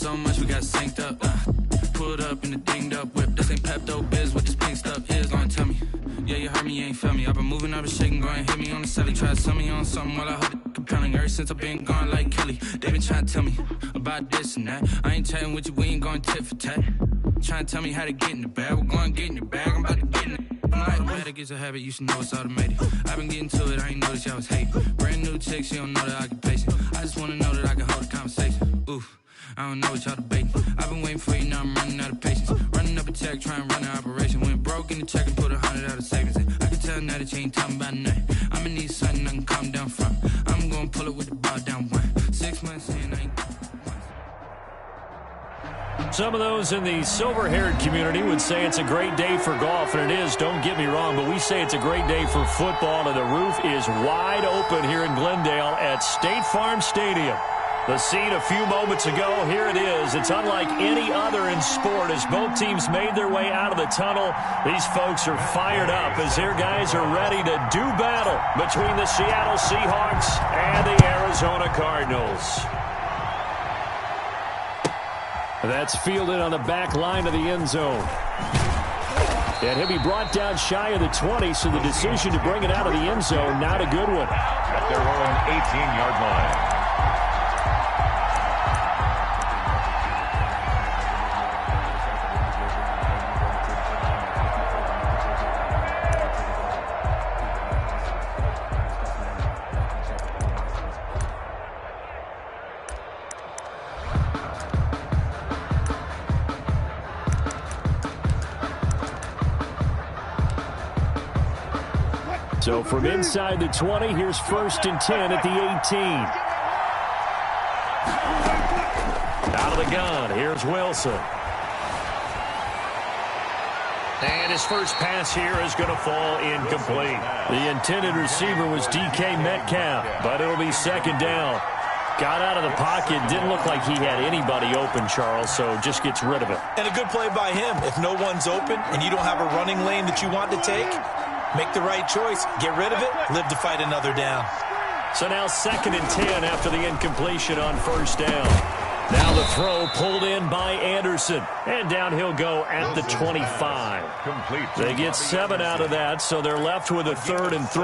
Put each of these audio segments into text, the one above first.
so much we got synced up. Pulled up in the dinged up whip. This ain't Pepto-Biz, what this pink stuff is. Gonna tell me. Yeah, you heard me, you ain't felt me. I've been moving, I've been shaking, go and hit me on the celly. Try to sell me on something while I hold it compelling. Ever since I've been gone like Kelly, they been trying to tell me about this and that. I ain't chatting with you, we ain't going tit for tat. Trying to tell me how to get in the bag. We're going to get in the bag, I'm about to get in it. I'm like, better get a habit, you should know it's automated. I've been getting to it, I ain't noticed y'all was hating. Brand new chick, she don't know the occupation. I just wanna know that I can hold a conversation. Oof, I don't know what y'all debating. I've been waiting for you, now I'm running out of patience. Running up a check, trying to run an operation. Went broke in the check and put 100 out of savings in. I can tell now that you ain't talking about nothing. I'ma need something I can calm down from. I'm gonna pull it with the ball down one. 6 months in, I ain't. Some of those in the silver-haired community would say it's a great day for golf, and it is, don't get me wrong, but we say it's a great day for football, and the roof is wide open here in Glendale at State Farm Stadium. The scene a few moments ago, here it is. It's unlike any other in sport as both teams made their way out of the tunnel. These folks are fired up as their guys are ready to do battle between the Seattle Seahawks and the Arizona Cardinals. That's fielded on the back line of the end zone. And he'll be brought down shy of the 20, so the decision to bring it out of the end zone, not a good one. At their own 18-yard line. So from inside the 20, here's 1st and 10 at the 18. Out of the gun, here's Wilson. And his first pass here is going to fall incomplete. The intended receiver was DK Metcalf, but it'll be 2nd down. Got out of the pocket, didn't look like he had anybody open, Charles, so just gets rid of it. And a good play by him. If no one's open and you don't have a running lane that you want to take, make the right choice. Get rid of it. Live to fight another down. So now 2nd and 10 after the incompletion on 1st down. Now the throw pulled in by Anderson. And down he'll go at the 25. They get 7 out of that, so they're left with a 3rd and 3.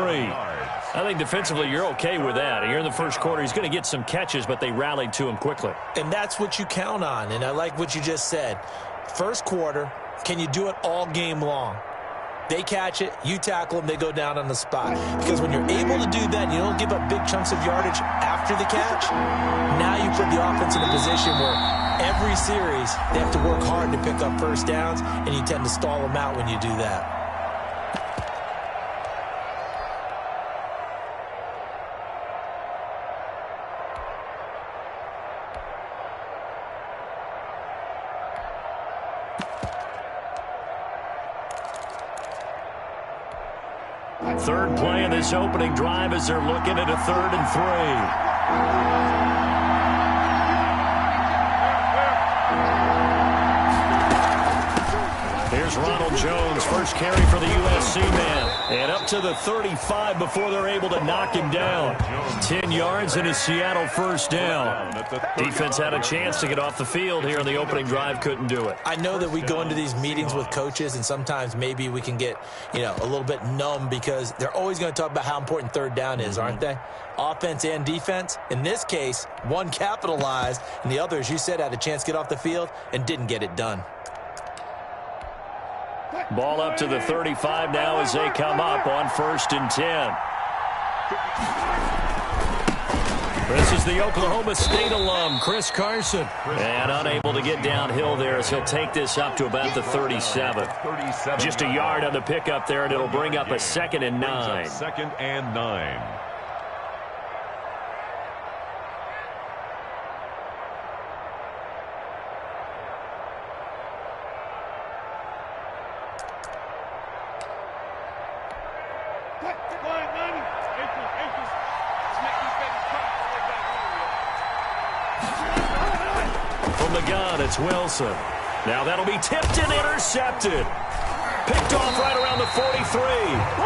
I think defensively you're okay with that. Here in the first quarter, he's going to get some catches, but they rallied to him quickly. And that's what you count on, and I like what you just said. First quarter, can you do it all game long? They catch it, you tackle them, they go down on the spot. Because when you're able to do that and you don't give up big chunks of yardage after the catch, now you put the offense in a position where every series they have to work hard to pick up first downs, and you tend to stall them out when you do that. Third play of this opening drive as they're looking at a 3rd and 3. Here's Ronald Jones, first carry for the USC man. And up to the 35 before they're able to knock him down. 10 yards and a Seattle 1st down. Defense had a chance to get off the field here in the opening drive, couldn't do it. I know that we go into these meetings with coaches, and sometimes maybe we can get, a little bit numb because they're always going to talk about how important 3rd down is, aren't they? Offense and defense. In this case, one capitalized, and the other, as you said, had a chance to get off the field and didn't get it done. Ball up to the 35 now as they come up on 1st and 10. This is the Oklahoma State alum, Chris Carson. And unable to get downhill there as he'll take this up to about the 37. Just a yard on the pickup there, and it'll bring up a 2nd and 9. 2nd and 9. From the gun, it's Wilson. Now that'll be tipped and intercepted. Picked off right around the 43.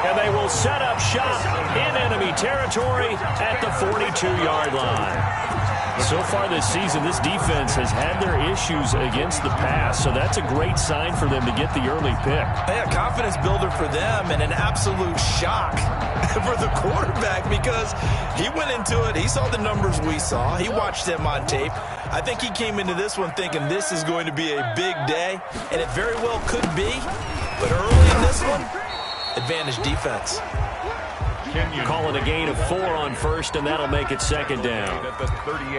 And they will set up shop in enemy territory at the 42-yard line. So far this season, this defense has had their issues against the pass, so that's a great sign for them to get the early pick. Yeah, confidence builder for them and an absolute shock for the quarterback because he went into it. He saw the numbers we saw. He watched them on tape. I think he came into this one thinking this is going to be a big day, and it very well could be. But early in this one, advantage defense. Calling a gain of 4 on first, and that'll make it second down.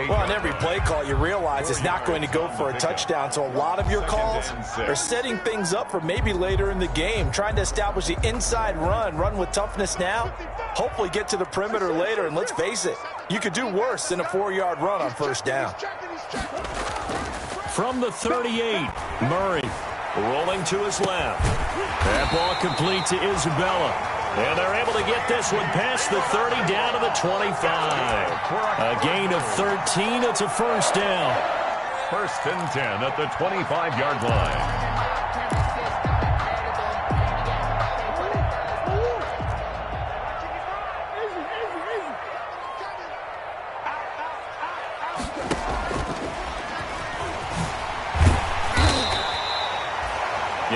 Well, on every play call, you realize it's not going to go for a touchdown, so a lot of your calls are setting things up for maybe later in the game, trying to establish the inside run with toughness now, hopefully get to the perimeter later, and let's face it, you could do worse than a 4-yard run on first down. From the 38, Murray rolling to his left. That ball complete to Isabella. And they're able to get this one past the 30 down to the 25. A gain of 13. It's a first down. First and 10 at the 25-yard line.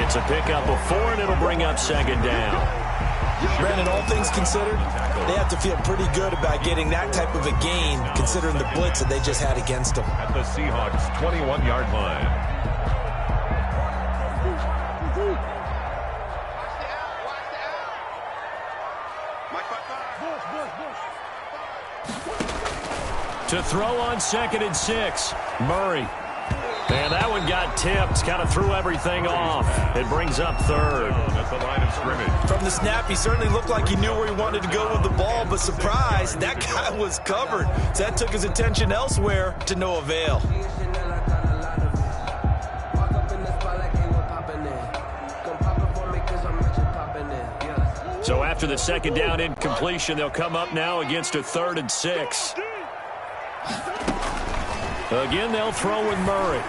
It's a pickup of 4, and it'll bring up second down. Brandon, all things considered, they have to feel pretty good about getting that type of a gain, considering the blitz that they just had against them. At the Seahawks' 21-yard line. To throw on 2nd and 6, Murray. And that one got tipped, kind of threw everything off. It brings up 3rd. At the line of scrimmage. From the snap, he certainly looked like he knew where he wanted to go with the ball, but surprise, that guy was covered. So that took his attention elsewhere to no avail. So after the second down incompletion, they'll come up now against a 3rd and 6. Again, they'll throw with Murray.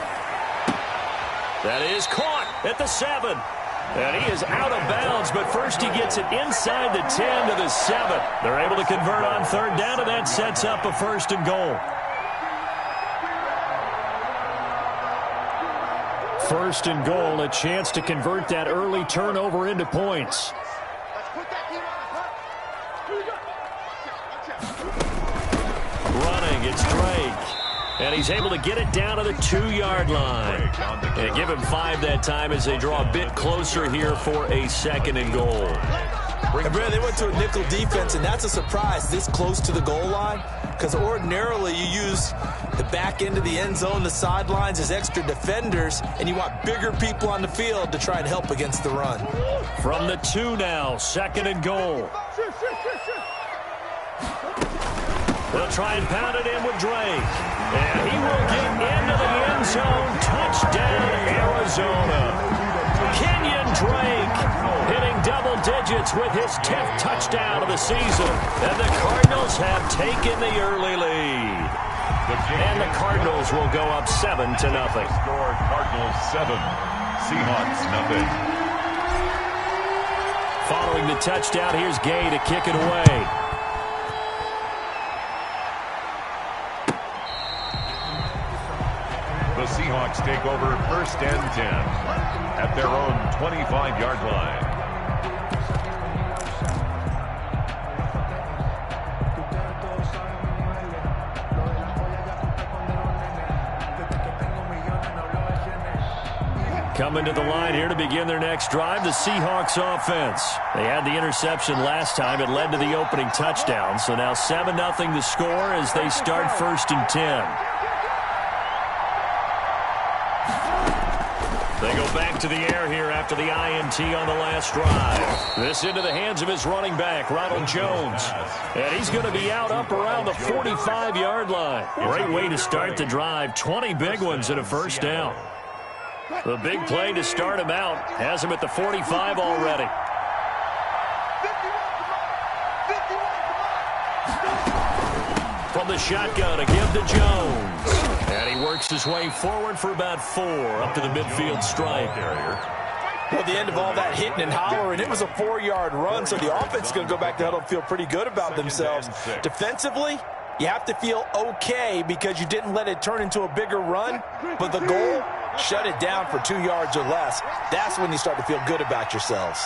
That is caught at the 7. And he is out of bounds, but first he gets it inside the 10 to the 7. They're able to convert on 3rd down, and that sets up a 1st and goal. 1st and goal, a chance to convert that early turnover into points. Running, it's Drake. And he's able to get it down to the 2-yard line. And give him 5 that time as they draw a bit closer here for a 2nd and goal. And Brad, they went to a nickel defense, and that's a surprise this close to the goal line, because ordinarily you use the back end of the end zone, the sidelines as extra defenders, and you want bigger people on the field to try and help against the run. From the 2 now, 2nd and goal. They'll try and pound it in with Drake. And he will get into the end zone. Touchdown, Arizona. Kenyon Drake hitting double digits with his 10th touchdown of the season. And the Cardinals have taken the early lead. And the Cardinals will go up 7-0. Score Cardinals 7, Seahawks nothing. Following the touchdown, here's Gay to kick it away. The Seahawks take over 1st and 10 at their own 25-yard line. Coming to the line here to begin their next drive, the Seahawks offense. They had the interception last time. It led to the opening touchdown. So now 7-0 the score as they start 1st and 10. They go back to the air here after the INT on the last drive. This into the hands of his running back, Ronald Jones. And he's going to be out up around the 45-yard line. Great way to start the drive. 20 big ones and a first down. The big play to start him out has him at the 45 already. From the shotgun, a give to Jones. And he works his way forward for about 4 up to the midfield stripe. Well, at the end of all that hitting and hollering, it was a 4-yard run, so the offense is going to go back to huddle and feel pretty good about themselves. Defensively, You have to feel okay because you didn't let it turn into a bigger run, but the goal, shut it down for 2 yards or less. That's when you start to feel good about yourselves.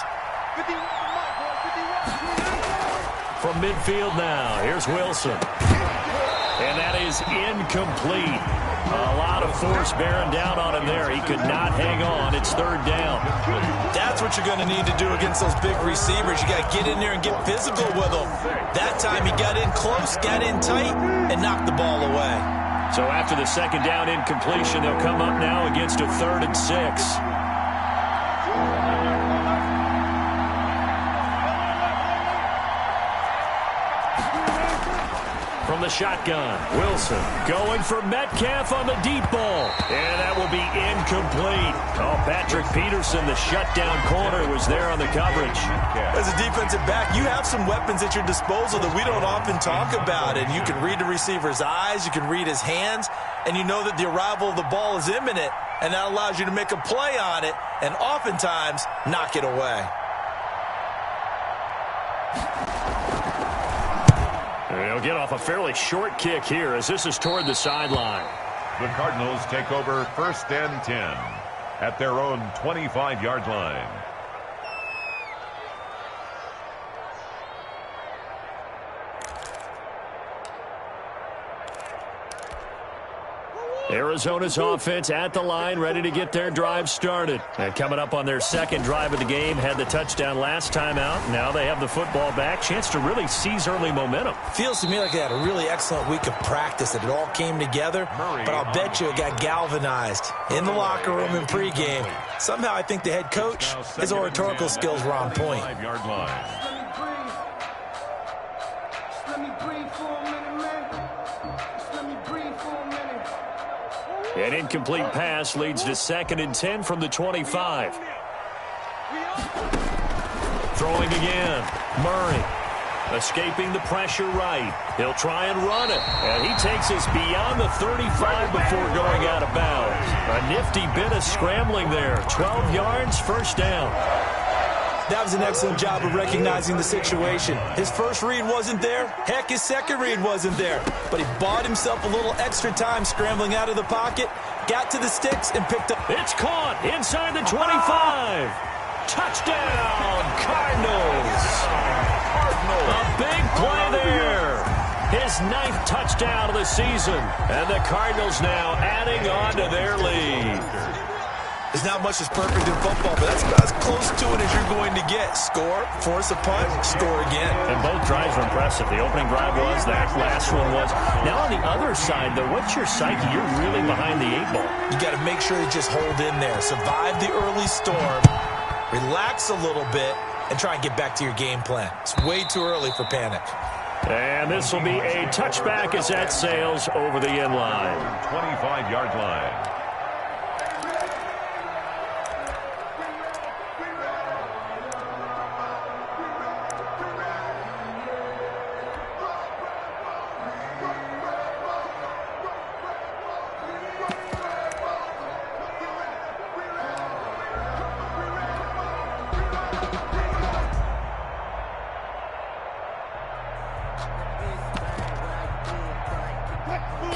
From midfield now, here's Wilson. And that is incomplete. A lot of force bearing down on him there. He could not hang on. It's third down. That's what you're going to need to do against those big receivers. You got to get in there and get physical with them. That time he got in close, got in tight, and knocked the ball away. So after the second down incompletion, they'll come up now against a 3rd and 6. From the shotgun, Wilson going for Metcalf on the deep ball. And that will be incomplete. Oh, Patrick Peterson, the shutdown corner, was there on the coverage. As a defensive back, you have some weapons at your disposal that we don't often talk about. And you can read the receiver's eyes, you can read his hands, and you know that the arrival of the ball is imminent. And that allows you to make a play on it and oftentimes knock it away. They'll get off a fairly short kick here as this is toward the sideline. The Cardinals take over 1st and 10 at their own 25-yard line. Arizona's offense at the line, ready to get their drive started. And coming up on their second drive of the game, had the touchdown last time out. Now they have the football back. Chance to really seize early momentum. Feels to me like they had a really excellent week of practice, that it all came together. But I'll bet you it got galvanized in the locker room in pregame. Somehow I think the head coach, his oratorical skills were on point. An incomplete pass leads to 2nd and 10 from the 25. Throwing again. Murray escaping the pressure right. He'll try and run it. And he takes us beyond the 35 before going out of bounds. A nifty bit of scrambling there. 12 yards, first down. That was an excellent job of recognizing the situation. His first read wasn't there. Heck, his second read wasn't there. But he bought himself a little extra time scrambling out of the pocket, got to the sticks, and picked up. It's caught inside the 25. Touchdown, Cardinals. A big play there. His 9th touchdown of the season. And the Cardinals now adding on to their lead. There's not much that's perfect in football, but that's about as close to it as you're going to get. Score, force a punt, score again. And both drives were impressive. The opening drive was, that last one was. Now on the other side, though, what's your psyche? You're really behind the 8 ball. You got to make sure you just hold in there. Survive the early storm, relax a little bit, and try and get back to your game plan. It's way too early for panic. And this will be a touchback as that sails over the end line. 25-yard line.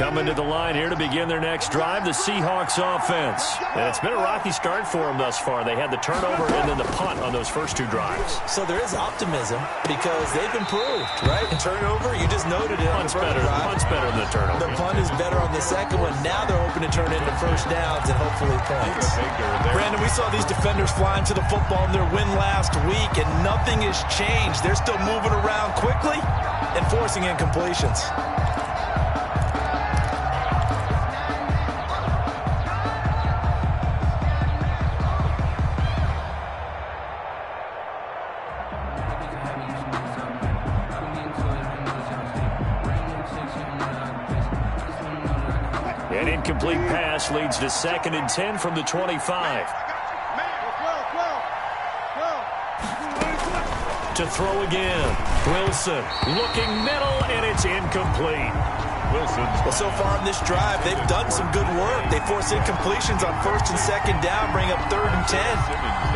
Coming to the line here to begin their next drive, the Seahawks offense. And it's been a rocky start for them thus far. They had the turnover and then the punt on those first 2 drives. So there is optimism because they've improved, right? And turnover, you just noted it. Punt's better than the turnover. The punt is better on the second one. Now they're hoping to turn into first downs and hopefully points. Brandon, we saw these defenders flying to the football in their win last week, and nothing has changed. They're still moving around quickly and forcing incompletions. An incomplete pass leads to 2nd and 10 from the 25. To throw again. Wilson looking middle, and it's incomplete. Well, so far in this drive, they've done some good work. They force incompletions on 1st and 2nd down, bring up 3rd and 10.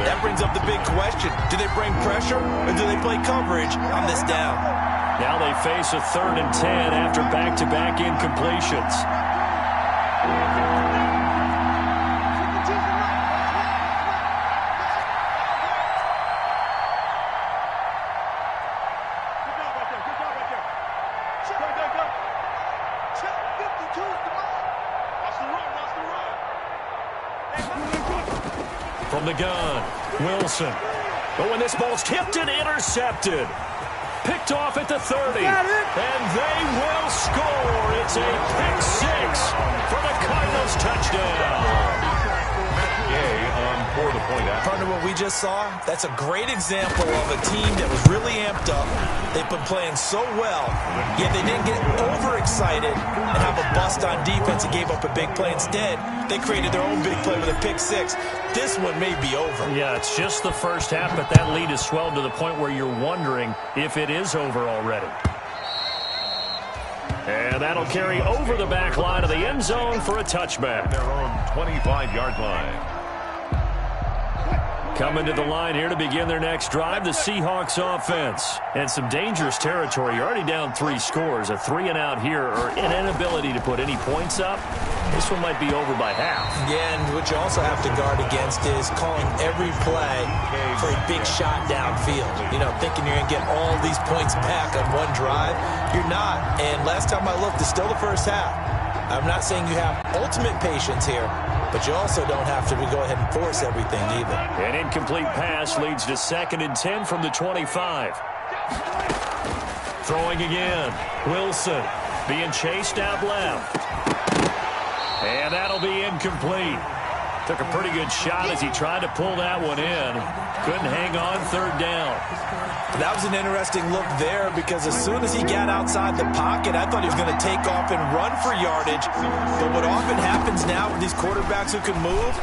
That brings up the big question. Do they bring pressure, or do they play coverage on this down? Now they face a 3rd and 10 after back-to-back incompletions. From the gun, Wilson. But when this ball's tipped and intercepted. Picked off at the 30. And they will score. It's a pick 6 for the Cardinals touchdown. For the point after. Partner, what we just saw, that's a great example of a team that was really amped up. They've been playing so well, yet they didn't get overexcited and have a bust on defense and gave up a big play. Instead, they created their own big play with a pick 6. This one may be over. Yeah, it's just the first half, but that lead has swelled to the point where you're wondering if it is over already. And that'll carry over the back line of the end zone for a touchback. Their own 25-yard line. Coming to the line here to begin their next drive, the Seahawks offense. And some dangerous territory. You're already down 3 scores. A 3-and-out here, or an inability to put any points up. This one might be over by half. Yeah, and what you also have to guard against is calling every play for a big shot downfield. You know, thinking you're going to get all these points back on one drive. You're not. And last time I looked, it's still the first half. I'm not saying you have ultimate patience here, but you also don't have to go ahead and force everything either. An incomplete pass leads to 2nd and 10 from the 25. Throwing again. Wilson being chased out left. And that'll be incomplete. Took a pretty good shot as he tried to pull that one in. Couldn't hang on 3rd down. That was an interesting look there because as soon as he got outside the pocket, I thought he was going to take off and run for yardage. But what often happens now with these quarterbacks who can move,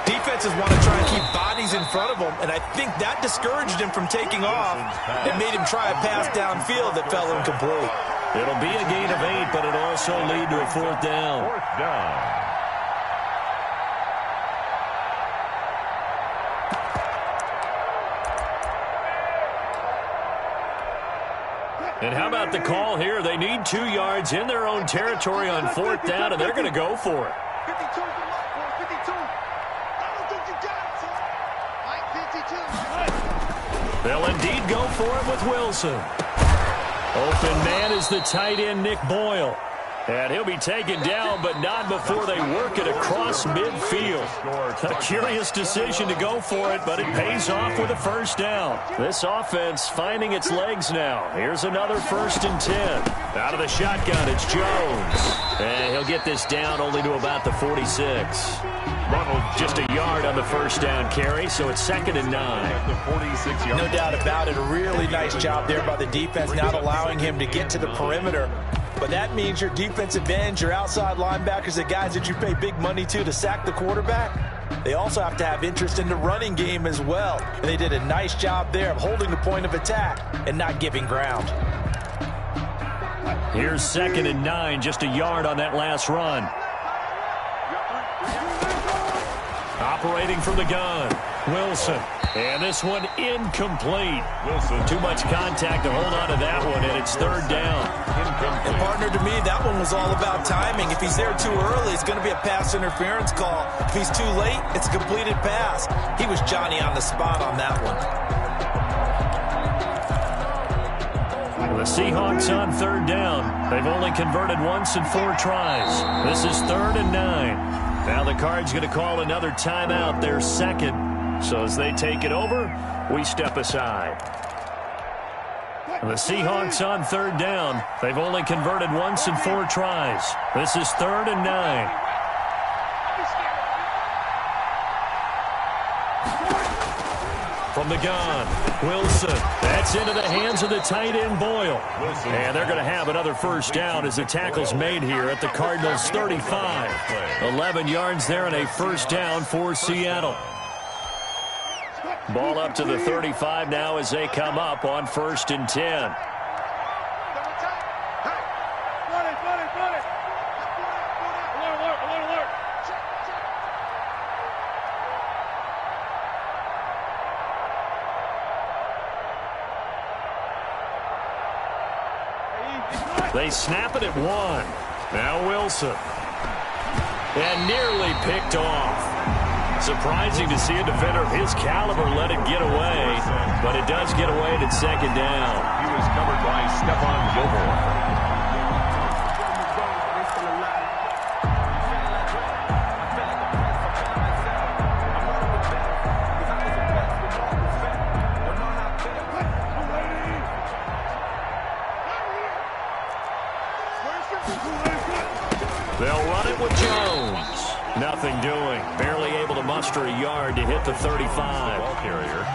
defenses want to try and keep bodies in front of them, and I think that discouraged him from taking off and made him try a pass downfield that fell incomplete. It'll be a gain of 8, but it'll also lead to a 4th down. 4th down. And how about the call here? They need 2 yards in their own territory on 4th down, and they're going to go for it. 52. They'll indeed go for it with Wilson. Open man is the tight end, Nick Boyle. And he'll be taken down, but not before they work it across midfield. A curious decision to go for it, but it pays off with a 1st down. This offense finding its legs now. Here's another 1st and 10. Out of the shotgun, it's Jones. And he'll get this down only to about the 46. Just a yard on the 1st down carry, so it's 2nd and 9. No doubt about it. A really nice job there by the defense, not allowing him to get to the perimeter. But that means your defensive ends, your outside linebackers, the guys that you pay big money to sack the quarterback, they also have to have interest in the running game as well. And they did a nice job there of holding the point of attack and not giving ground. Here's 2nd and 9, just a yard on that last run. Operating from the gun, Wilson. And this one incomplete. Wilson. Too much contact to hold on to that one, and it's 3rd down. And partner, to me, that one was all about timing. If he's there too early, it's going to be a pass interference call. If he's too late, it's a completed pass. He was Johnny on the spot on that one. The Seahawks on 3rd down. They've only converted once in 4 tries. This is 3rd and 9. Now the Cards going to call another timeout, their 2nd. So as they take it over, we step aside. The Seahawks on 3rd down. They've only converted once in 4 tries. This is 3rd and 9. From the gun, Wilson. That's into the hands of the tight end, Boyle. And they're going to have another 1st down as the tackle's made here at the Cardinals' 35. 11 yards there and a 1st down for Seattle. Ball up to the 35 now as they come up on 1st and 10. They snap it at 1. Now Wilson. And nearly picked off. Surprising to see a defender of his caliber let it get away, but it does get away at second down. He was covered by Stephon Gilmore. They'll run it with Jones. Nothing doing. Barely able to muster a yard to hit the 35. Ball carrier.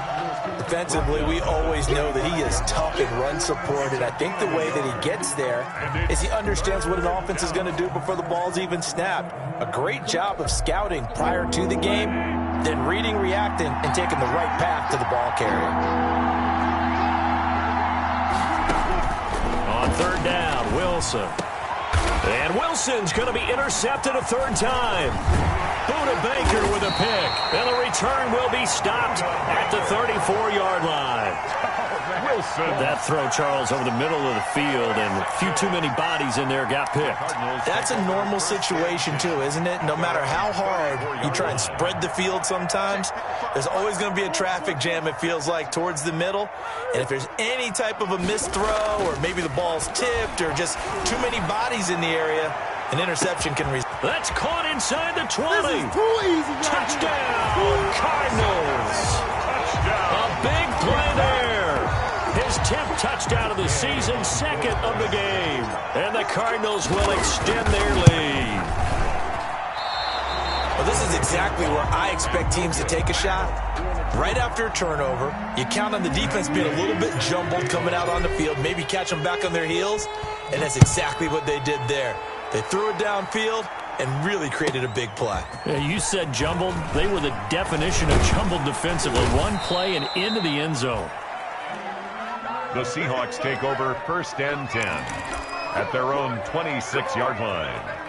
Defensively, we always know that he is tough in run support, and I think the way that he gets there is he understands what an offense is going to do before the ball's even snapped. A great job of scouting prior to the game, then reading, reacting, and taking the right path to the ball carrier. On third down, Wilson. And Wilson's going to be intercepted a third time. Buda Baker with a pick. And the return will be stopped at the 34-yard line. Wilson. That throw, Charles, over the middle of the field, and a few too many bodies in there got picked. That's a normal situation, too, isn't it? No matter how hard you try and spread the field sometimes, there's always going to be a traffic jam, it feels like, towards the middle. And if there's any type of a missed throw, or maybe the ball's tipped, or just too many bodies in the area, an interception can result. That's caught inside the 20. Touchdown, Cardinals. A big play there. His 10th touchdown of the season, second of the game. And the Cardinals will extend their lead. Well, this is exactly where I expect teams to take a shot. Right after a turnover, you count on the defense being a little bit jumbled coming out on the field, maybe catch them back on their heels, and that's exactly what they did there. They threw it downfield and really created a big play. Yeah, you said jumbled. They were the definition of jumbled defensively. One play and into the end zone. The Seahawks take over first and 10 at their own 26-yard line.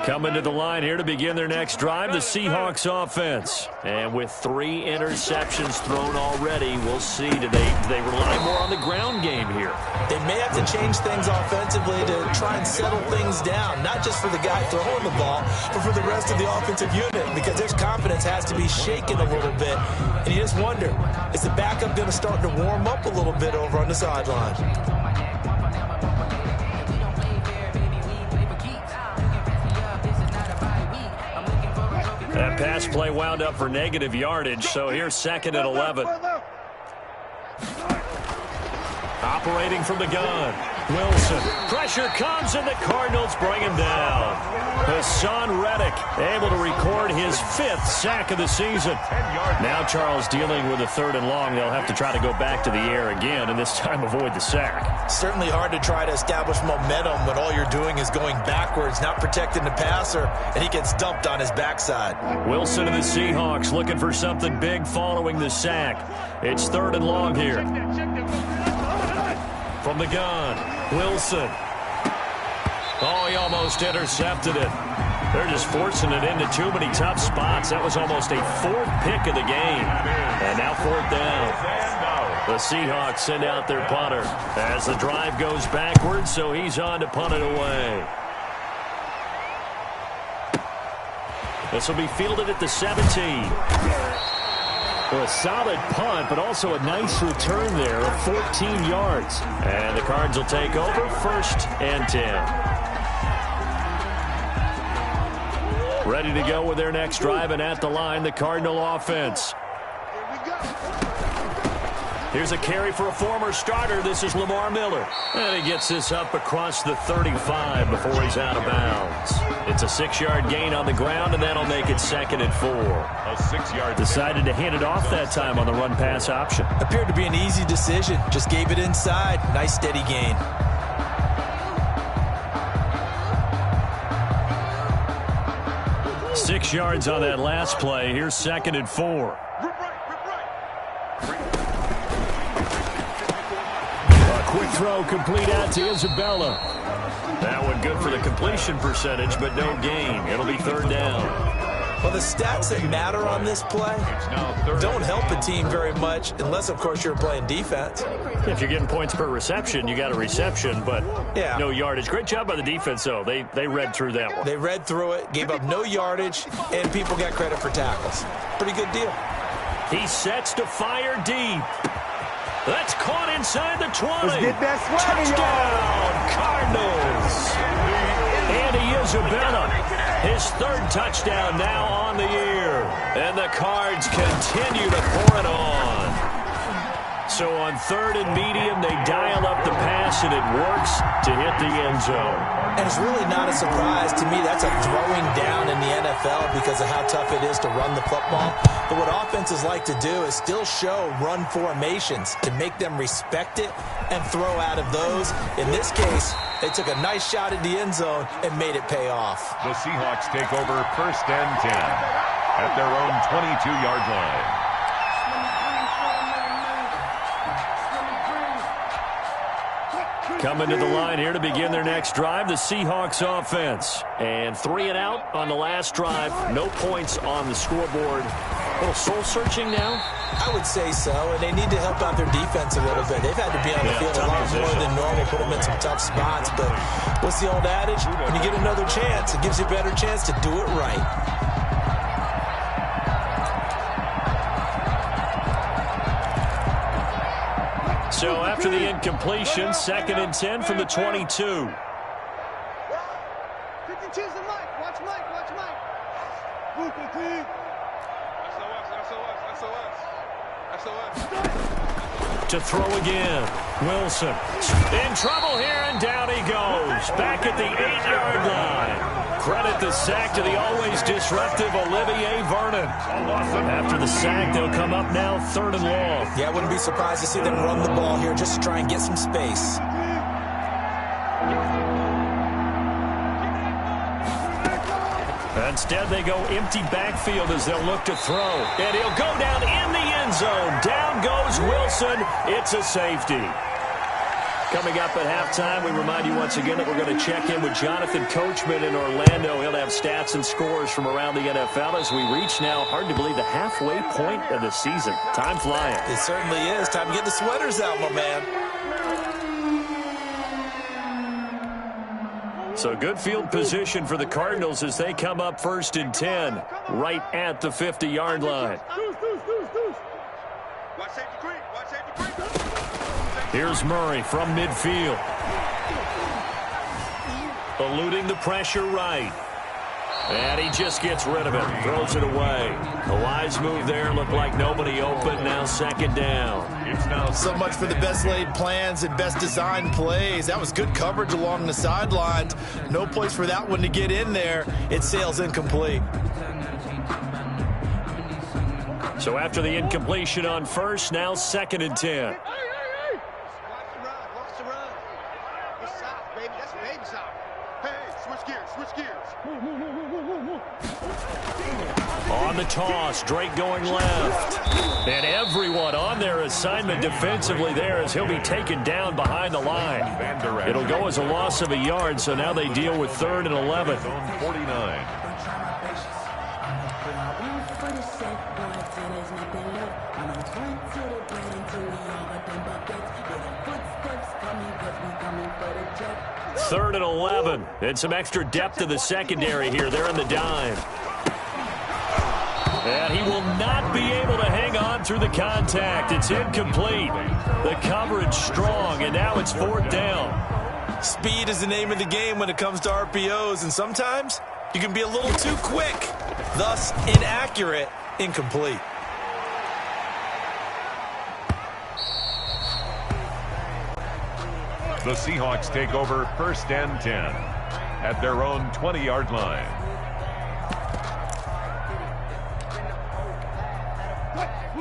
Coming to the line here to begin their next drive, the Seahawks offense. And with 3 interceptions thrown already, we'll see. Do they rely more on the ground game here? They may have to change things offensively to try and settle things down, not just for the guy throwing the ball, but for the rest of the offensive unit, because their confidence has to be shaken a little bit. And you just wonder, is the backup going to start to warm up a little bit over on the sideline? That pass play wound up for negative yardage, so here's second and 11. Operating from the gun. Wilson. Pressure comes, and the Cardinals bring him down. Hassan Reddick able to record his 5th sack of the season. Now Charles dealing with a 3rd and long. They'll have to try to go back to the air again, and this time avoid the sack. Certainly hard to try to establish momentum when all you're doing is going backwards, not protecting the passer, and he gets dumped on his backside. Wilson and the Seahawks looking for something big following the sack. It's 3rd and long here. From the gun, Wilson. Oh, he almost intercepted it. They're just forcing it into too many tough spots. That was almost a 4th pick of the game. And now 4th down. The Seahawks send out their punter as the drive goes backwards, so he's on to punt it away. This will be fielded at the 17. Well, a solid punt, but also a nice return there of 14 yards. And the Cards will take over first and 10. Ready to go with their next drive, and at the line, the Cardinal offense. Here's a carry for a former starter. This is Lamar Miller. And he gets this up across the 35 before he's out of bounds. It's a 6-yard gain on the ground, and that'll make it 2nd and 4. A 6-yard. Decided to hand it off that time on the run-pass option. Appeared to be an easy decision. Just gave it inside. Nice steady gain. Six yards on that last play. Here's 2nd and 4. Quick throw complete out to Isabella. That one good for the completion percentage, but no gain. It'll be 3rd down. Well, the stats that matter on this play don't help a team very much unless, of course, you're playing defense. If you're getting points per reception, you got a reception, but no yardage. Great job by the defense, though. They read through that one. They read through it, gave up no yardage, and people got credit for tackles. Pretty good deal. He sets to fire deep. That's caught inside the 20. Let's get that Touchdown, Cardinals. And Isabella, his third touchdown now on the year. And the Cards continue to pour it on. So on third and medium, they dial up the pass, and it works to hit the end zone. And it's really not a surprise to me. That's a throwing down in the NFL because of how tough it is to run the football. But what offenses like to do is still show run formations to make them respect it and throw out of those. In this case, they took a nice shot at the end zone and made it pay off. The Seahawks take over first and 10 at their own 22-yard line. Coming to the line here to begin their next drive, the Seahawks offense. And 3 and out on the last drive. No points on the scoreboard. A little soul-searching now? I would say so, and they need to help out their defense a little bit. They've had to be on the field a lot more than normal, put them in some tough spots. But what's the old adage? When you get another chance, it gives you a better chance to do it right. So after the incompletion, 2nd and 10 from the 22. 52's the Mike. Watch Mike. Watch Mike. Move the team. To throw again. Wilson in trouble here, and down he goes. Back at the 8-yard line. Credit the sack to the always disruptive Olivier Vernon. After the sack, they'll come up now 3rd and long. Yeah, I wouldn't be surprised to see them run the ball here just to try and get some space. Instead, they go empty backfield as they'll look to throw. And he'll go down in the end zone. Down goes Wilson. It's a safety. Coming up at halftime, we remind you once again that we're going to check in with Jonathan Coachman in Orlando. He'll have stats and scores from around the NFL as we reach now, hard to believe, the halfway point of the season. Time flying. It certainly is. Time to get the sweaters out, my man. So good field position for the Cardinals as they come up 1st and 10, right at the 50-yard line. Here's Murray from midfield. Eluding the pressure right. And he just gets rid of it, throws it away. A wise move there, looked like nobody open, now 2nd down. So much for the best laid plans and best designed plays. That was good coverage along the sidelines. No place for that one to get in there. It sails incomplete. So after the incompletion on first, now 2nd and 10. On the toss, Drake going left. And everyone on their assignment defensively there as he'll be taken down behind the line. It'll go as a loss of a yard, so now they deal with 3rd and 11. 49. Third and 11. And some extra depth to the secondary here. They're in the dime. And he will not be able to hang on through the contact. It's incomplete. The coverage strong, and now it's 4th down. Speed is the name of the game when it comes to RPOs, and sometimes you can be a little too quick. Thus, inaccurate, incomplete. The Seahawks take over 1st and 10 at their own 20-yard line.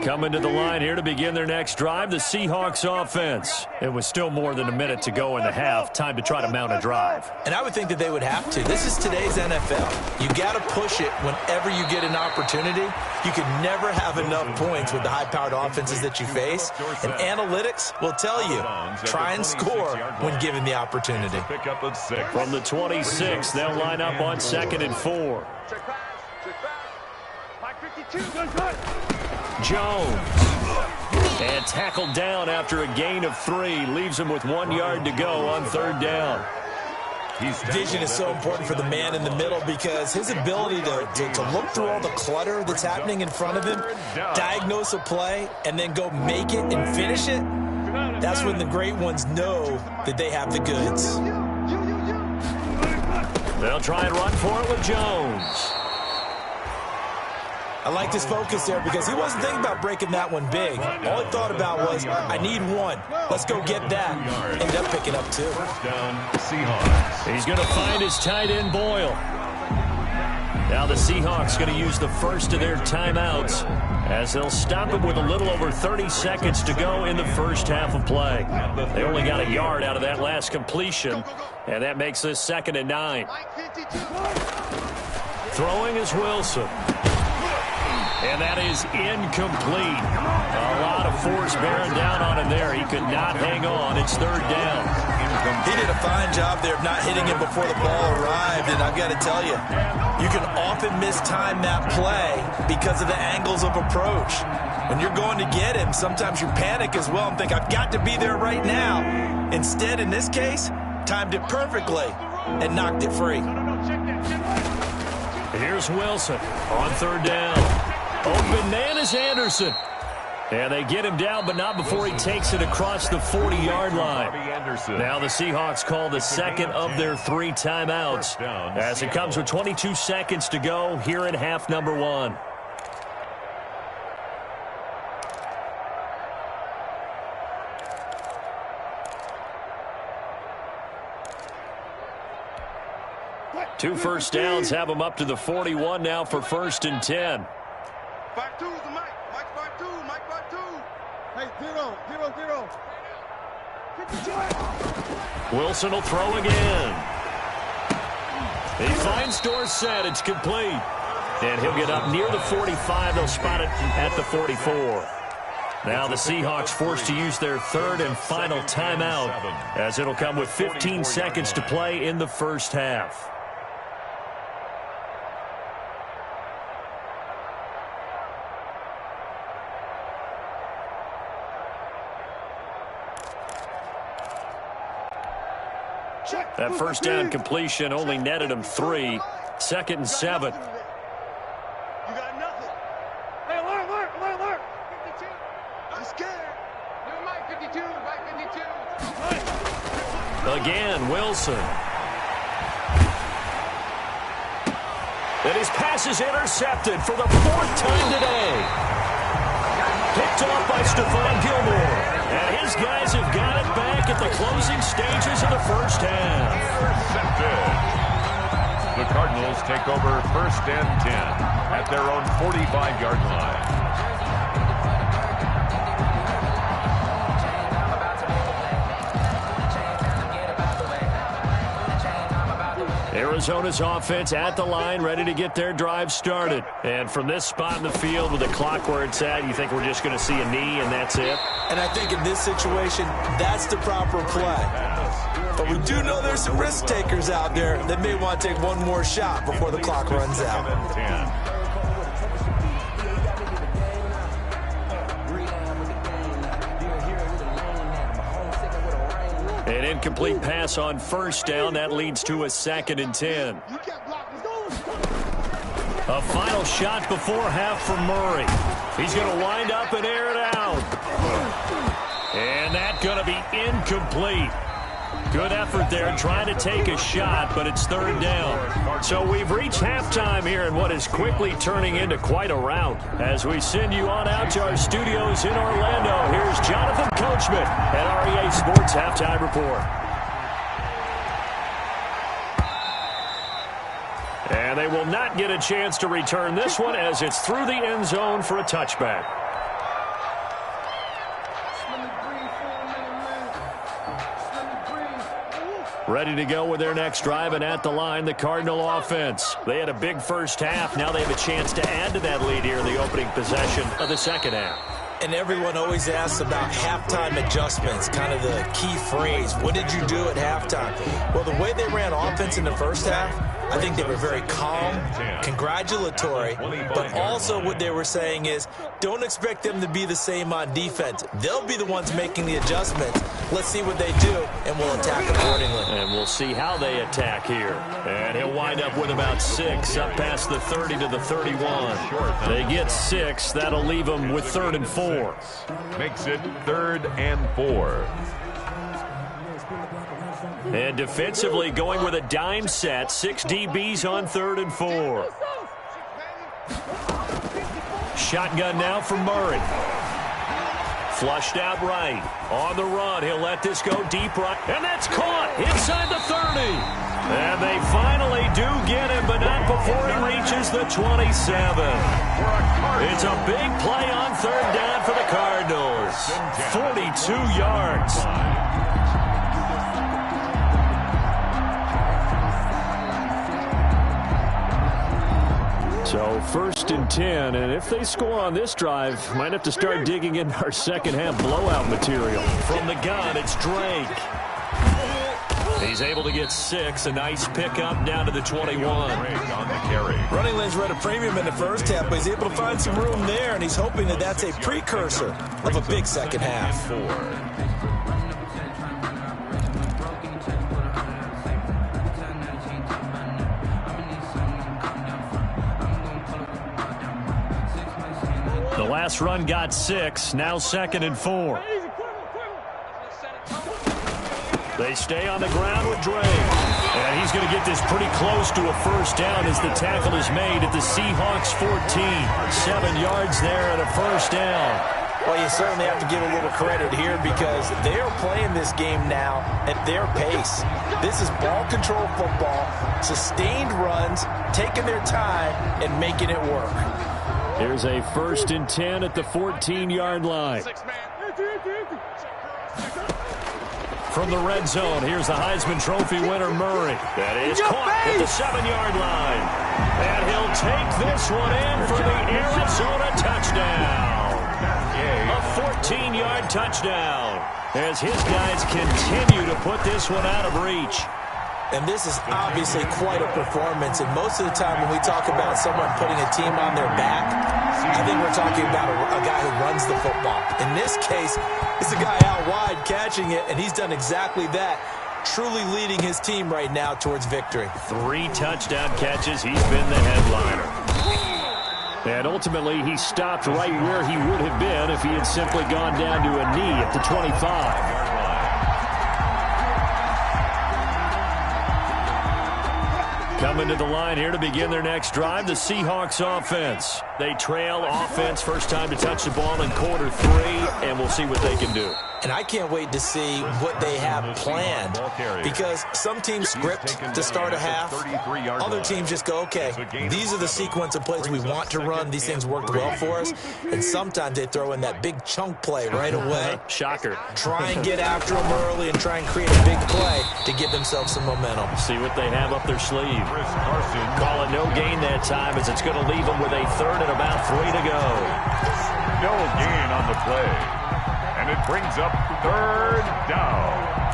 Coming to the line here to begin their next drive, the Seahawks offense. And with still more than a minute to go in the half, time to try to mount a drive. And I would think that they would have to. This is today's NFL. You got to push it whenever you get an opportunity. You can never have enough points with the high-powered offenses that you face. And analytics will tell you, try and score when given the opportunity. From the 26, they'll line up on 2nd and 4. Jones. And tackled down after a gain of 3. Leaves him with 1 yard to go on 3rd down. Vision is so important for the man in the middle because his ability to look through all the clutter that's happening in front of him, diagnose a play, and then go make it and finish it, that's when the great ones know that they have the goods. They'll try and run for it with Jones. I liked his focus there because he wasn't thinking about breaking that one big. All he thought about was, I need 1. Let's go get that. Ended up picking up 2. First down, Seahawks. He's going to find his tight end, Boyle. Now the Seahawks going to use the first of their timeouts as they'll stop him with a little over 30 seconds to go in the first half of play. They only got a yard out of that last completion, and that makes this 2nd and 9. Throwing is Wilson. And that is incomplete. A lot of force bearing down on him there. He could not hang on. It's 3rd down. He did a fine job there of not hitting him before the ball arrived. And I've got to tell you, you can often mistime that play because of the angles of approach. When you're going to get him, sometimes you panic as well and think, I've got to be there right now. Instead, in this case, timed it perfectly and knocked it free. Here's Wilson on 3rd down. Open man is Anderson. And they get him down, but not before he takes it across the 40-yard line. Now the Seahawks call the 2nd of their 3 timeouts as it comes with 22 seconds to go here in half number 1. Two first downs have them up to the 41 now for 1st and 10. 5-2 is the Mike. Mike 5-2. Mike 5-2. Hey, 0. 52. Wilson will throw again. He finds Dorsett. It's complete. And he'll get up near the 45. They'll spot it at the 44. Now the Seahawks forced to use their 3rd and final timeout as it'll come with 15 seconds to play in the first half. That first down completion only netted him 3. 2nd and 7. You got nothing. Hey, alert. 52. I'm scared. New Mike 52. Mike 52. Again, Wilson. And his pass is intercepted for the 4th time today. Picked off by Stephon Gilmore. And his guys have got it back at the closing stages of the first half. Intercepted. The Cardinals take over 1st and 10 at their own 45-yard line. Arizona's offense at the line, ready to get their drive started. And from this spot in the field with the clock where it's at, you think we're just going to see a knee and that's it? And I think in this situation, that's the proper play. But we do know there's some risk takers out there that may want to take one more shot before the clock runs out. 7-10. An incomplete pass on 1st down. That leads to a 2nd and 10. A final shot before half from Murray. He's going to wind up and air it out. And that's going to be incomplete. Good effort there trying to take a shot, but it's 3rd down. So we've reached halftime here in what is quickly turning into quite a rout. As we send you on out to our studios in Orlando, here's Jonathan Coachman at REA Sports Halftime Report. And they will not get a chance to return this one as it's through the end zone for a touchback. Ready to go with their next drive, and at the line, the Cardinal offense. They had a big first half. Now they have a chance to add to that lead here in the opening possession of the second half. And everyone always asks about halftime adjustments, kind of the key phrase. What did you do at halftime? Well, the way they ran offense in the first half, I think they were very calm, congratulatory, but also what they were saying is don't expect them to be the same on defense. They'll be the ones making the adjustments. Let's see what they do, and we'll attack accordingly. And we'll see how they attack here. And he'll wind up with about 6 up past the 30 to the 31. They get 6. That'll leave them with 3rd and 4. Makes it 3rd and 4. And defensively going with a dime set. 6 DBs on 3rd and 4. Shotgun now for Murray. Flushed out right. On the run. He'll let this go deep right. And that's caught inside the 30. And they finally do get him, but not before he reaches the 27. It's a big play on 3rd down for the Cardinals. 42 yards. So 1st and 10, and if they score on this drive, might have to start digging into our second half blowout material. From the gun, it's Drake. He's able to get 6, a nice pickup down to the 21. On the carry. Running lanes were at a premium in the first half, but he's able to find some room there, and he's hoping that that's a precursor of a big second half. 4. The last run got 6, now 2nd and 4. They stay on the ground with Drake. And he's going to get this pretty close to a 1st down as the tackle is made at the Seahawks 14. 7 yards there and a 1st down. Well, you certainly have to give a little credit here because they are playing this game now at their pace. This is ball control football, sustained runs, taking their time and making it work. Here's a 1st and 10 at the 14-yard line. From the red zone, here's the Heisman Trophy winner, Murray. That is caught at the 7-yard line. And he'll take this one in for the Arizona touchdown. A 14-yard touchdown as his guys continue to put this one out of reach. And this is obviously quite a performance. And most of the time when we talk about someone putting a team on their back, I think we're talking about a guy who runs the football. In this case, it's a guy out wide catching it, and he's done exactly that, truly leading his team right now towards victory. 3 touchdown catches. He's been the headliner. And ultimately, he stopped right where he would have been if he had simply gone down to a knee at the 25. Coming to the line here to begin their next drive, the Seahawks offense. They trail offense, first time to touch the ball in quarter 3, and we'll see what they can do. And I can't wait to see what they have planned because some teams script to start a half. Other teams just go, okay, these are the sequence of plays we want to run. These things worked well for us. And sometimes they throw in that big chunk play right away. Shocker. Try and get after them early and try and create a big play to give themselves some momentum. See what they have up their sleeve. Call it no gain that time as it's going to leave them with a 3rd and about 3 to go. No gain on the play. And it brings up 3rd down.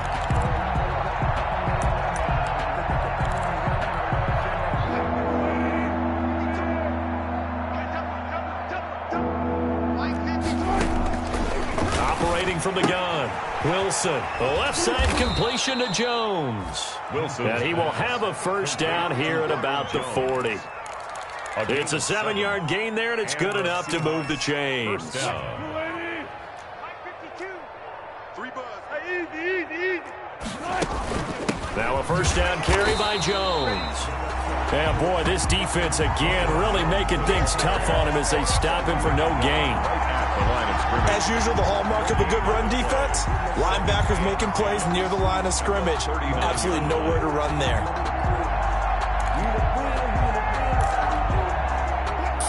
Operating from the gun, Wilson. Left side completion to Jones. Wilson. And he will have a 1st down here at about the 40. It's a 7-yard gain there, and it's good enough to move the chains. Now a 1st down carry by Jones. And boy, this defense again really making things tough on him as they stop him for no gain. As usual, the hallmark of a good run defense, linebackers making plays near the line of scrimmage. Absolutely nowhere to run there.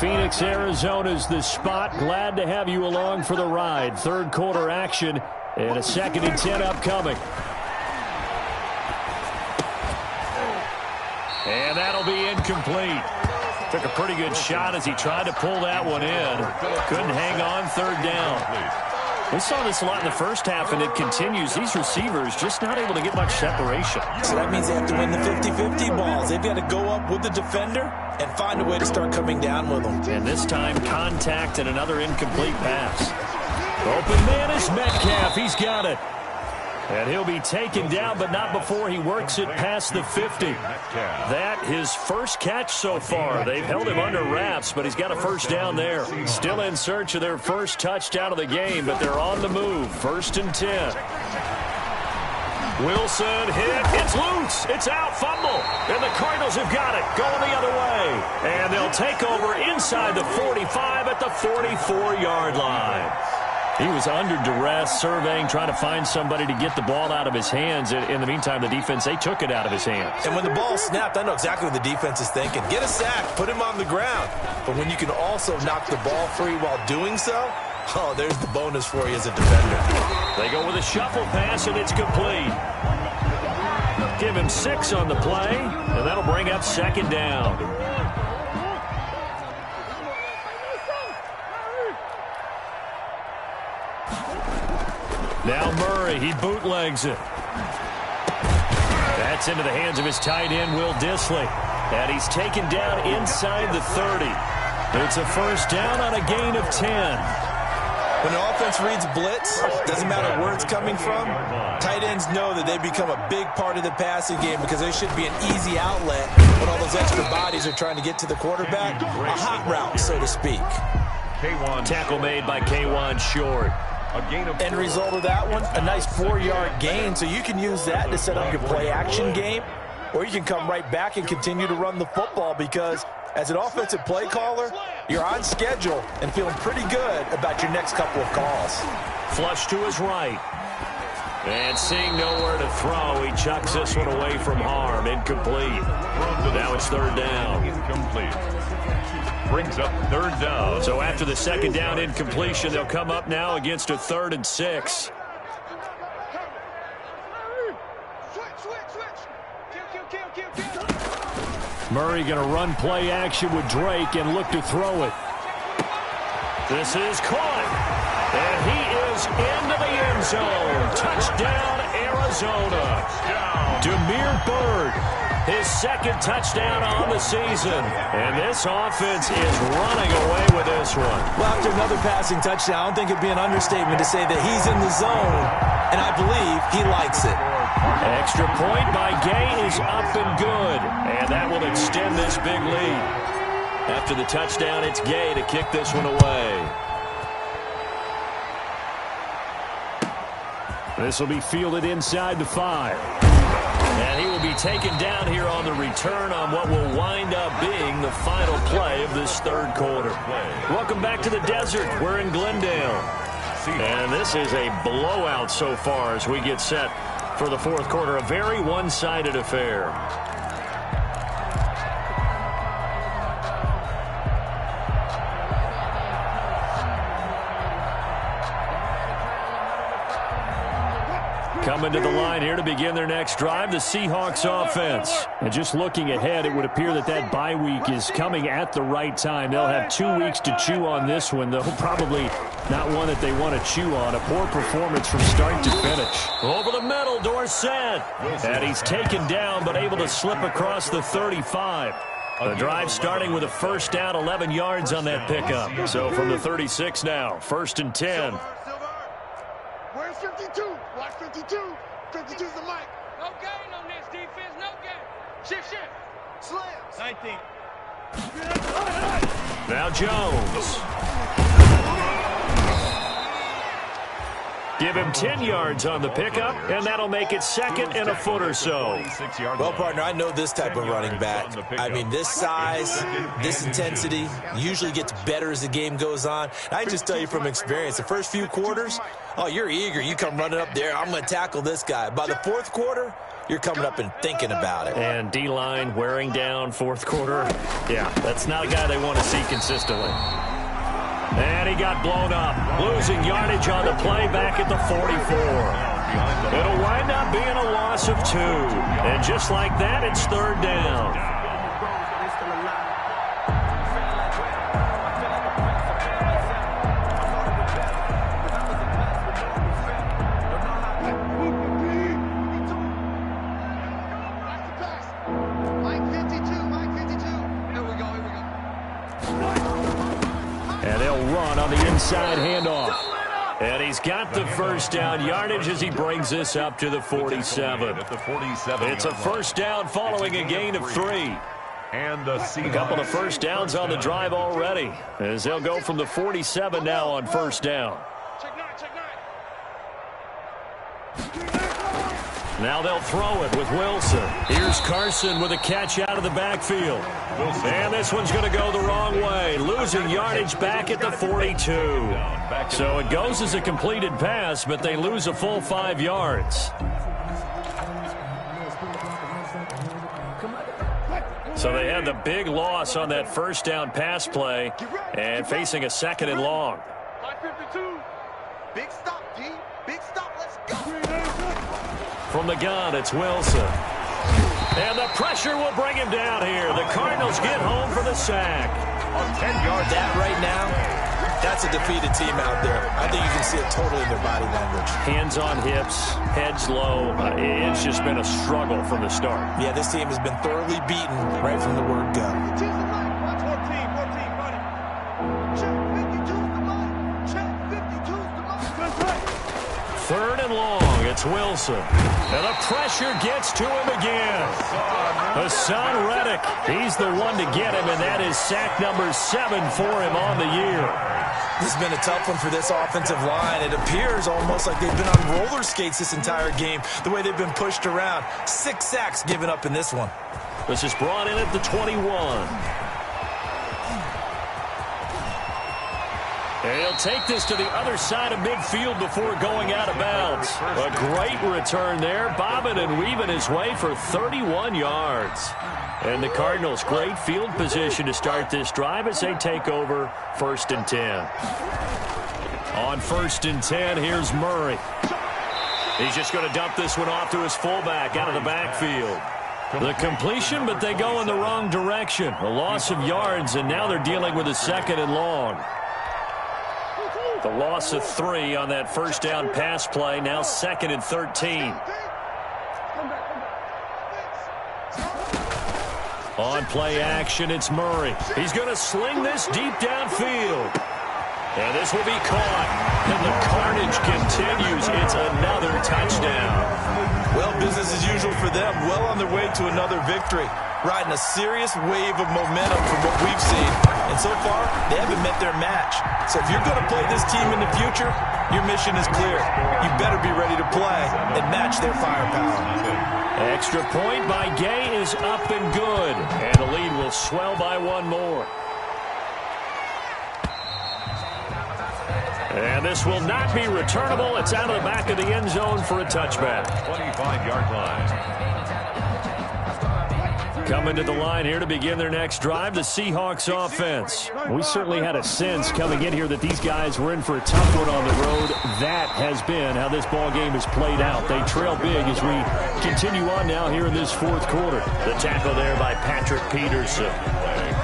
Phoenix, Arizona's the spot. Glad to have you along for the ride. 3rd quarter action and a 2nd and 10 upcoming. And that'll be incomplete. Took a pretty good shot as he tried to pull that one in. Couldn't hang on third down. We saw this a lot in the first half, and it continues. These receivers just not able to get much separation. So that means they have to win the 50-50 balls. They've got to go up with the defender and find a way to start coming down with them. And this time, contact and another incomplete pass. Open man is Metcalf. He's got it. And he'll be taken down, but not before he works it past the 50. That his first catch so far. They've held him under wraps, but he's got a first down there. Still in search of their first touchdown of the game, but they're on the move. 1st and 10. Wilson hit. It's loose. It's out. Fumble. And the Cardinals have got it. Going the other way. And they'll take over inside the 45 at the 44-yard line. He was under duress, surveying, trying to find somebody to get the ball out of his hands. In the meantime, the defense, they took it out of his hands. And when the ball snapped, I know exactly what the defense is thinking. Get a sack, put him on the ground. But when you can also knock the ball free while doing so, oh, there's the bonus for you as a defender. They go with a shuffle pass, and it's complete. Give him 6 on the play, and that'll bring up 2nd down. Now Murray, he bootlegs it. That's into the hands of his tight end, Will Dissly. And he's taken down inside the 30. It's a first down on a gain of 10. When an offense reads blitz, doesn't matter where it's coming from, tight ends know that they become a big part of the passing game because they should be an easy outlet when all those extra bodies are trying to get to the quarterback. A hot route, so to speak. Tackle made by K1 Short. End result of that one, a nice 4-yard gain, so you can use that to set up your play-action game, or you can come right back and continue to run the football because as an offensive play caller, you're on schedule and feeling pretty good about your next couple of calls. Flush to his right. And seeing nowhere to throw, he chucks this one away from harm. Incomplete. Now it's 3rd down. Incomplete. Brings up 3rd down. So after the 2nd down incompletion, they'll come up now against a 3rd and 6. Murray going to run play action with Drake and look to throw it. This is caught. And he is into the end zone. Touchdown, Arizona. Demir Bird, his 2nd touchdown on the season. And this offense is running away with this one. Well, after another passing touchdown, I don't think it'd be an understatement to say that he's in the zone, and I believe he likes it. Extra point by Gay is up and good. And that will extend this big lead. After the touchdown, it's Gay to kick this one away. This will be fielded inside the 5. And he will be taken down here on the return on what will wind up being the final play of this 3rd quarter. Welcome back to the desert. We're in Glendale. And this is a blowout so far as we get set for the 4th quarter. A very one-sided affair. Coming to the line here to begin their next drive, the Seahawks offense. And just looking ahead, it would appear that that bye week is coming at the right time. They'll have 2 weeks to chew on this one, though probably not one that they want to chew on. A poor performance from start to finish. Over the middle, Dorsett. And he's taken down, but able to slip across the 35. The drive starting with a first down, 11 yards on that pickup. So from the 36 now, 1st and 10. Where's 52? Watch 52. 52's the mic. No gain on this defense. No gain. Shift. Slams. 19. Now Jones. Give him 10 yards on the pickup, and that'll make it 2nd and a foot or so. Well, partner, I know this type of running back. I mean, this size, this intensity usually gets better as the game goes on. I just tell you from experience, the first few quarters, oh, you're eager. You come running up there, I'm going to tackle this guy. By the 4th quarter, you're coming up and thinking about it. And D-line wearing down 4th quarter. Yeah, that's not a guy they want to see consistently. And he got blown up, losing yardage on the play back at the 44. It'll wind up being a loss of 2. And just like that, it's 3rd down. Mike 52, Mike 52. Here we go. And they'll run on the inside handoff. And he's got the first down yardage as he brings this up to the 47. It's a first down following a gain of 3. And a couple of first downs on the drive already, as they'll go from the 47 now on first down. Now they'll throw it with Wilson. Here's Carson with a catch out of the backfield. And this one's going to go the wrong way, losing yardage back at the 42. So it goes as a completed pass, but they lose a full 5 yards. So they had the big loss on that first down pass play and facing a 2nd and long. 552. Big stop, D. Big stop. Let's go. From the gun, it's Wilson. And the pressure will bring him down here. The Cardinals get home for the sack. On 10 yards. That right now, that's a defeated team out there. I think you can see it totally in their body language. Hands on hips, heads low. It's just been a struggle from the start. Yeah, this team has been thoroughly beaten right from the word go. 14, running. Check 52's the money. Check 52's the money. That's right. 3rd and long. It's Wilson. And the pressure gets to him again. Hassan Reddick. He's the one to get him, and that is sack number 7 for him on the year. This has been a tough one for this offensive line. It appears almost like they've been on roller skates this entire game, the way they've been pushed around. 6 sacks given up in this one. This is brought in at the 21. And he'll take this to the other side of midfield before going out of bounds. A great return there, bobbing and weaving his way for 31 yards. And the Cardinals, great field position to start this drive as they take over 1st and 10. On 1st and 10, here's Murray. He's just going to dump this one off to his fullback out of the backfield. The completion, but they go in the wrong direction. A loss of yards, and now they're dealing with a 2nd and long. The loss of 3 on that first down pass play, now 2nd and 13. On play action, it's Murray. He's going to sling this deep downfield. And this will be caught. And the carnage continues. It's another touchdown. Well, business as usual for them. Well on their way to another victory. Riding a serious wave of momentum from what we've seen. And so far, they haven't met their match. So if you're going to play this team in the future, your mission is clear. You better be ready to play and match their firepower. Extra point by Gay is up and good. And the lead will swell by 1 more. And this will not be returnable. It's out of the back of the end zone for a touchback. 25-yard line. Coming to the line here to begin their next drive, the Seahawks offense. We certainly had a sense coming in here that these guys were in for a tough one on the road. That has been how this ball game has played out. They trail big as we continue on now here in this 4th quarter. The tackle there by Patrick Peterson.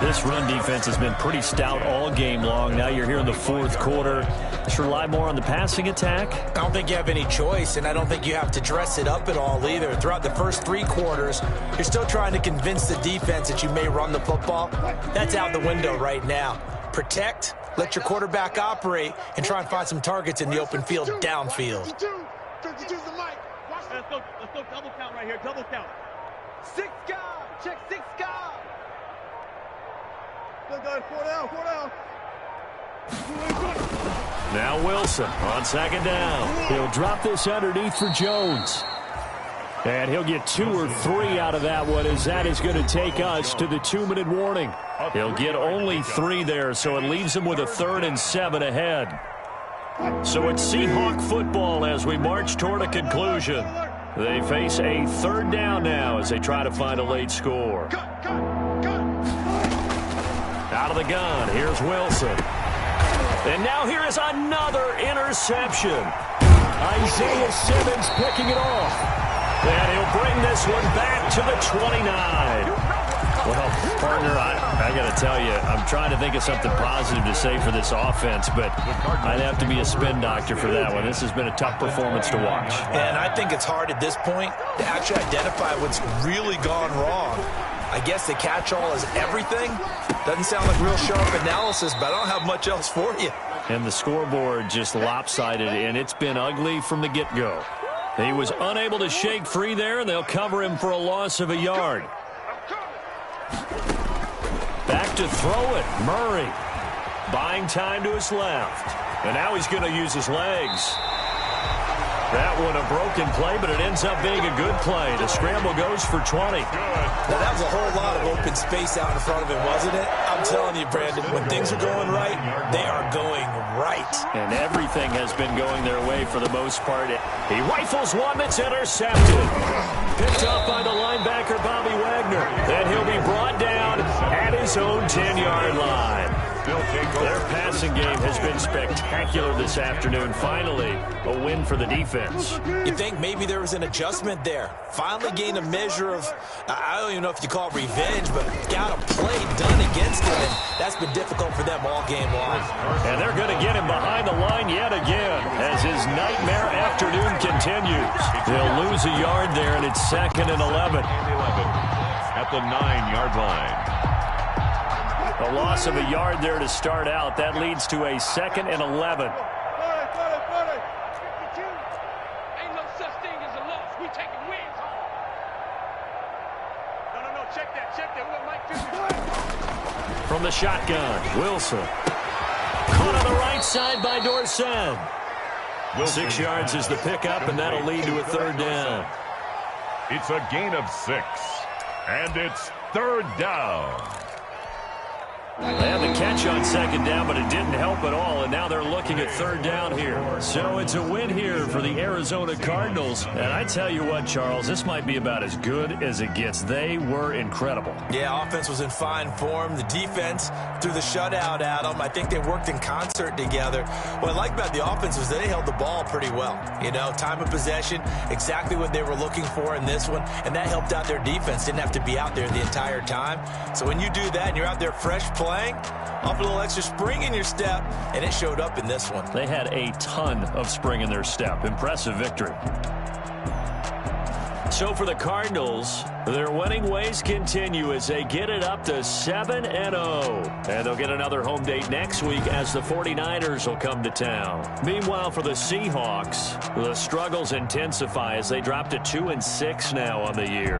This run defense has been pretty stout all game long. Now you're here in the 4th quarter. Should rely more on the passing attack? I don't think you have any choice, and I don't think you have to dress it up at all either. Throughout the first 3 quarters, you're still trying to convince the defense that you may run the football. That's out the window right now. Protect, let your quarterback operate, and try and find some targets in the open field downfield. 52's the mic. Let's go double count right here, double count. 6 guys, check 6 guys. Good, 4 down. Now Wilson on 2nd down. He'll drop this underneath for Jones. And he'll get 2 or 3 out of that one, as that is going to take us to the 2-minute warning. He'll get only 3 there, so it leaves him with a 3rd and 7 ahead. So it's Seahawk football as we march toward a conclusion. They face a 3rd down now as they try to find a late score. Out of the gun, here's Wilson. And now here is another interception. Isaiah Simmons picking it off. And he'll bring this one back to the 29. Well, partner, I got to tell you, I'm trying to think of something positive to say for this offense, but I'd have to be a spin doctor for that one. This has been a tough performance to watch. And I think it's hard at this point to actually identify what's really gone wrong. I guess the catch-all is everything. Doesn't sound like real sharp analysis, but I don't have much else for you. And the scoreboard just lopsided, and it's been ugly from the get-go. He was unable to shake free there, and they'll cover him for a loss of a yard. Back to throw it. Murray buying time to his left. And now he's going to use his legs. That one a broken play, but it ends up being a good play. The scramble goes for 20. Now, that was a whole lot of open space out in front of him, wasn't it? I'm telling you, Brandon, when things are going right, they are going right. And everything has been going their way for the most part. He rifles one that's intercepted. Picked up by the linebacker, Bobby Wagner. Then he'll be brought down at his own 10-yard line. Their passing game has been spectacular this afternoon. Finally, a win for the defense. You think maybe there was an adjustment there. Finally gained a measure of, I don't even know if you call it revenge, but got a play done against him, and that's been difficult for them all game long. And they're going to get him behind the line yet again as his nightmare afternoon continues. They'll lose a yard there, and it's 2nd and 11. At the 9-yard line. A loss of a yard there to start out. That leads to a 2nd and 11. 52. Ain't no such thing as a loss. We taking wins home. No. Check that. We got Mike 55. From the shotgun, Wilson. Caught on the right side by Dorsen. 6 yards is the pickup, and that'll lead to a 3rd down. It's a gain of 6. And it's 3rd down. They had the catch on 2nd down, but it didn't help at all, and now they're looking at 3rd down here. So it's a win here for the Arizona Cardinals. And I tell you what, Charles, this might be about as good as it gets. They were incredible. Yeah, offense was in fine form. The defense threw the shutout at them. I think they worked in concert together. What I like about the offense was they held the ball pretty well. You know, time of possession, exactly what they were looking for in this one, and that helped out their defense. Didn't have to be out there the entire time. So when you do that and you're out there fresh playing, off a little extra spring in your step, and it showed up in this one. They had a ton of spring in their step. Impressive victory. So for the Cardinals, their winning ways continue as they get it up to 7-0. And they'll get another home date next week as the 49ers will come to town. Meanwhile, for the Seahawks, the struggles intensify as they drop to 2-6 now on the year.